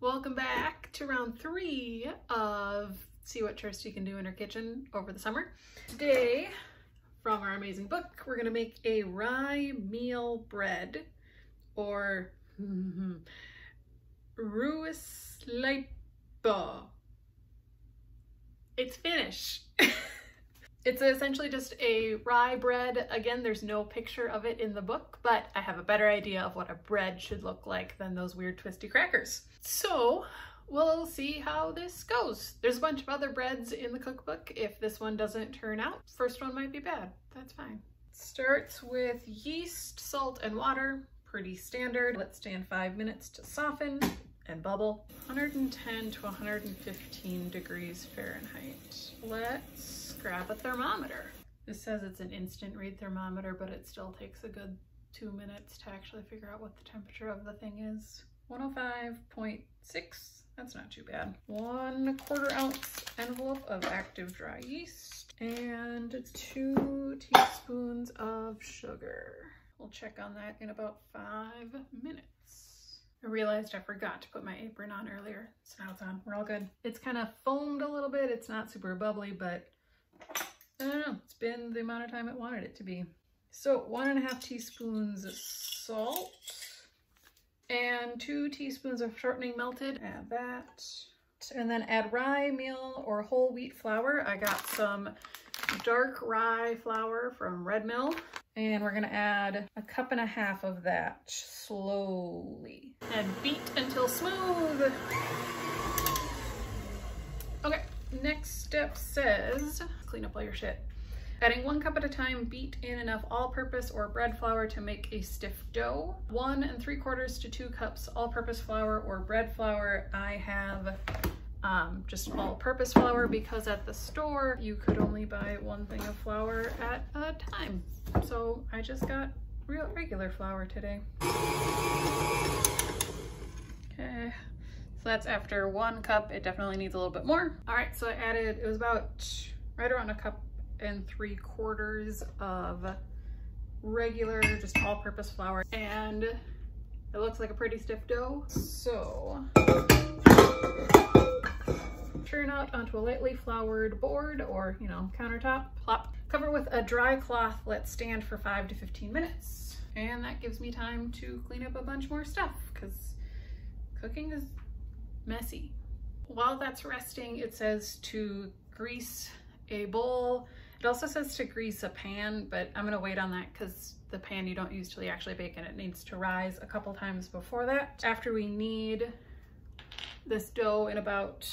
Welcome back to round 3 of See What Kirsty Can Do in Her Kitchen over the summer. Today, from our amazing book, we're going to make a rye-meal bread, or Rye-Meal. It's Finnish. It's essentially just a rye bread. Again, there's no picture of it in the book, but I have a better idea of what a bread should look like than those weird twisty crackers. So we'll see how this goes. There's a bunch of other breads in the cookbook. If this one doesn't turn out, first one might be bad. That's fine. Starts with yeast, salt, and water. Pretty standard. Let stand 5 minutes to soften and bubble. 110 to 115 degrees Fahrenheit. Let's grab a thermometer. This says it's an instant read thermometer, but it still takes a good 2 minutes to actually figure out what the temperature of the thing is. 105.6, that's not too bad. 1/4 ounce envelope of active dry yeast and 2 teaspoons of sugar. We'll check on that in about 5 minutes. I realized I forgot to put my apron on earlier, so now it's on. We're all good. It's kind of foamed a little bit. It's not super bubbly, but I don't know. It's been the amount of time it wanted it to be. So 1.5 teaspoons of salt and 2 teaspoons of shortening melted. Add that. And then add rye meal or whole wheat flour. I got some dark rye flour from Rye-Meal. And we're gonna add 1.5 cups of that slowly. And beat until smooth. Okay, next step says, clean up all your shit. Adding 1 cup at a time, beat in enough all-purpose or bread flour to make a stiff dough. 1 3/4 to 2 cups all-purpose flour or bread flour. I have just all-purpose flour because at the store you could only buy 1 thing of flour at a time. So I just got regular flour today. Okay, so that's after 1 cup. It definitely needs a little bit more. All right, so I added, it was about right around 1 3/4 cups of regular, just all-purpose flour. And it looks like a pretty stiff dough. So turn out onto a lightly floured board or, countertop. Plop. Cover with a dry cloth. Let stand for 5 to 15 minutes. And that gives me time to clean up a bunch more stuff because cooking is messy. While that's resting, it says to grease a bowl. It also says to grease a pan, but I'm gonna wait on that because the pan you don't use till you actually bake and it needs to rise a couple times before that. After we knead this dough in about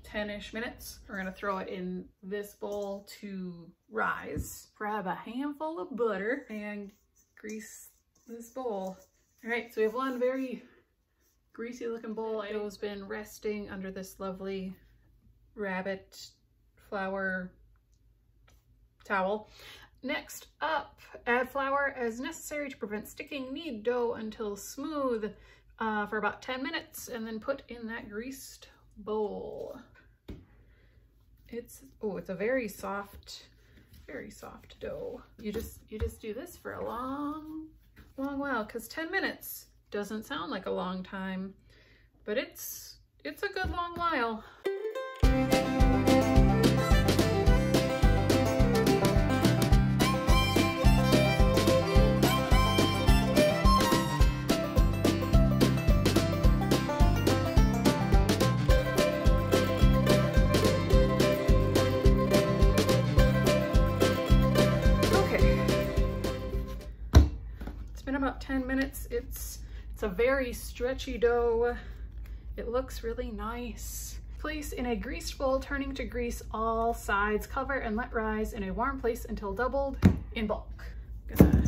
10-ish minutes, we're gonna throw it in this bowl to rise. Grab a handful of butter and grease this bowl. All right, so we have one very greasy looking bowl. It's been resting under this lovely rabbit flour towel. Next up, add flour as necessary to prevent sticking. Knead dough until smooth for about 10 minutes and then put in that greased bowl. It's a very soft dough. You just do this for a long while because 10 minutes doesn't sound like a long time, but it's a good long while. About 10 minutes. It's a very stretchy dough. It looks really nice. Place in a greased bowl, turning to grease all sides. Cover and let rise in a warm place until doubled in bulk. Gonna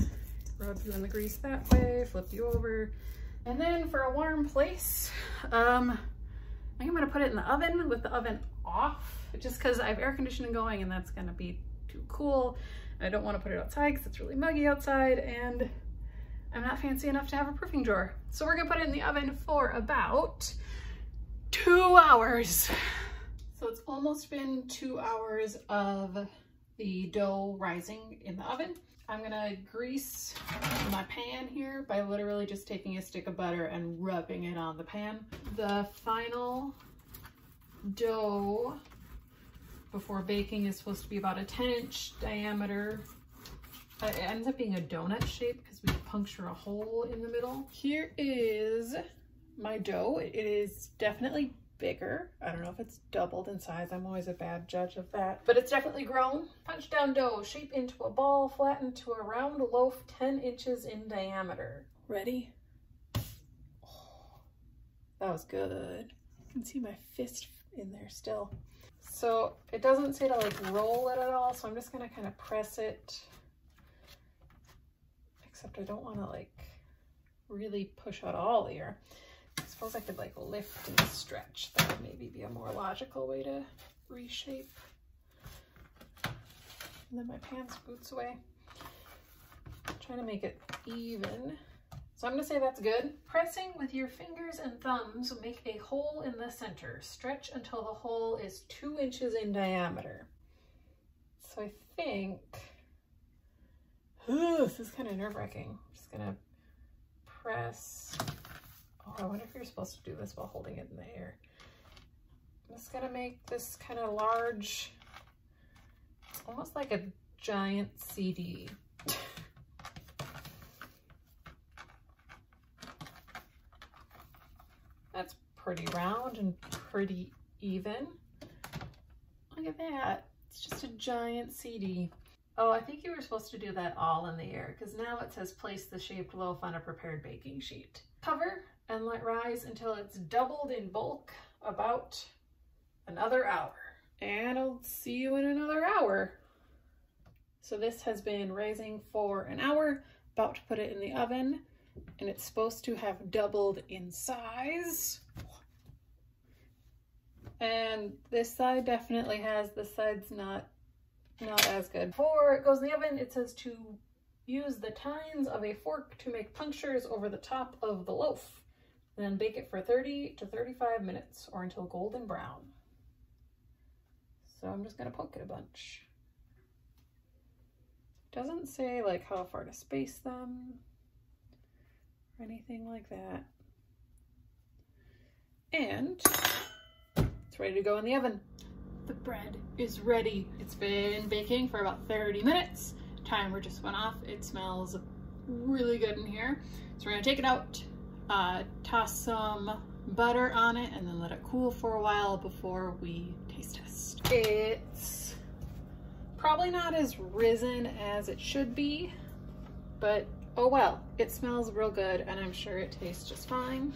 rub you in the grease that way, flip you over. And then for a warm place, I think I'm gonna put it in the oven with the oven off, just because I have air conditioning going and that's gonna be too cool. I don't want to put it outside because it's really muggy outside and I'm not fancy enough to have a proofing drawer. So we're gonna put it in the oven for about 2 hours. So it's almost been 2 hours of the dough rising in the oven. I'm gonna grease my pan here by literally just taking a stick of butter and rubbing it on the pan. The final dough before baking is supposed to be about a 10-inch diameter. It ends up being a donut shape because we puncture a hole in the middle. Here is my dough. It is definitely bigger. I don't know if it's doubled in size. I'm always a bad judge of that, but it's definitely grown. Punch down dough, shape into a ball, flatten to a round loaf 10 inches in diameter. Ready? Oh, that was good. You can see my fist in there still. So it doesn't say to like roll it at all, so I'm just gonna kind of press it. Except I don't want to like really push out all the air. I suppose I could like lift and stretch. That would maybe be a more logical way to reshape. And then my pan scoots away. I'm trying to make it even. So I'm gonna say that's good. Pressing with your fingers and thumbs, make a hole in the center. Stretch until the hole is 2 inches in diameter. So I think, this is kind of nerve-wracking. I'm just gonna press. Oh, I wonder if you're supposed to do this while holding it in the air. I'm just gonna make this kind of large, almost like a giant CD. That's pretty round and pretty even. Look at that. It's just a giant CD. Oh, I think you were supposed to do that all in the air because now it says place the shaped loaf on a prepared baking sheet. Cover and let rise until it's doubled in bulk, about another hour. And I'll see you in another hour. So this has been rising for an hour, about to put it in the oven, and it's supposed to have doubled in size. And this side definitely has, this side's not as good. Before it goes in the oven, it says to use the tines of a fork to make punctures over the top of the loaf. And then bake it for 30 to 35 minutes or until golden brown. So I'm just gonna poke it a bunch. Doesn't say like how far to space them or anything like that. And it's ready to go in the oven. The bread is ready. It's been baking for about 30 minutes. Timer just went off. It smells really good in here. So we're gonna take it out, toss some butter on it, and then let it cool for a while before we taste test. It's probably not as risen as it should be, but oh well, it smells real good and I'm sure it tastes just fine.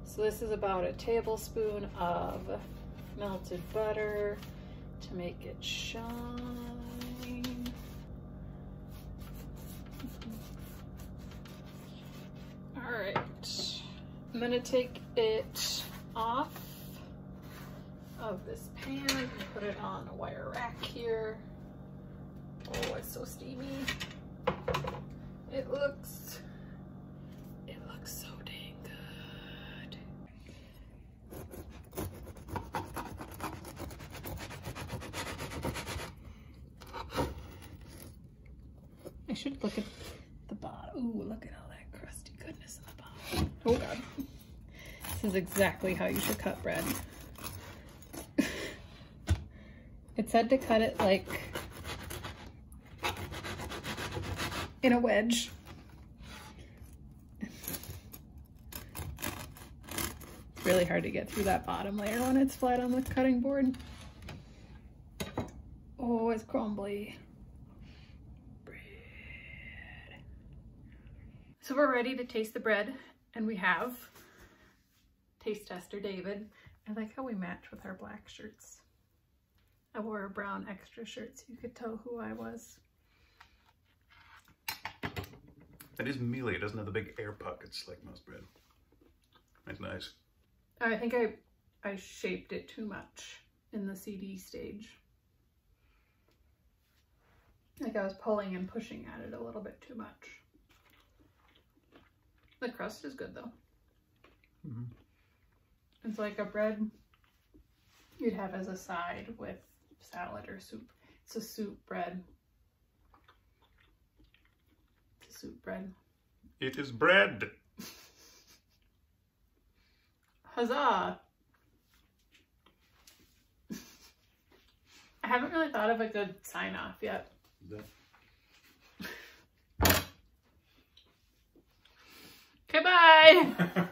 So this is about a tablespoon of melted butter to make it shine. All right, I'm gonna take it off of this pan and put it on a wire rack here. Oh, it's so steamy. It looks so dang good. I should look at the bottom. Ooh, look at all that crusty goodness in the bottom. Oh God. This is exactly how you should cut bread. It said to cut it like in a wedge. It's really hard to get through that bottom layer when it's flat on the cutting board. Oh, it's crumbly. Bread. So we're ready to taste the bread, and we have taste tester David. I like how we match with our black shirts. I wore a brown extra shirt so you could tell who I was. It is mealy. It doesn't have the big air pockets like most bread. It's nice. I think I shaped it too much in the CD stage. Like I was pulling and pushing at it a little bit too much. The crust is good though. Mm-hmm. It's like a bread you'd have as a side with salad or soup. It's a soup bread. soup bread. It is bread. Huzzah! I haven't really thought of a good sign-off yet. Okay, bye!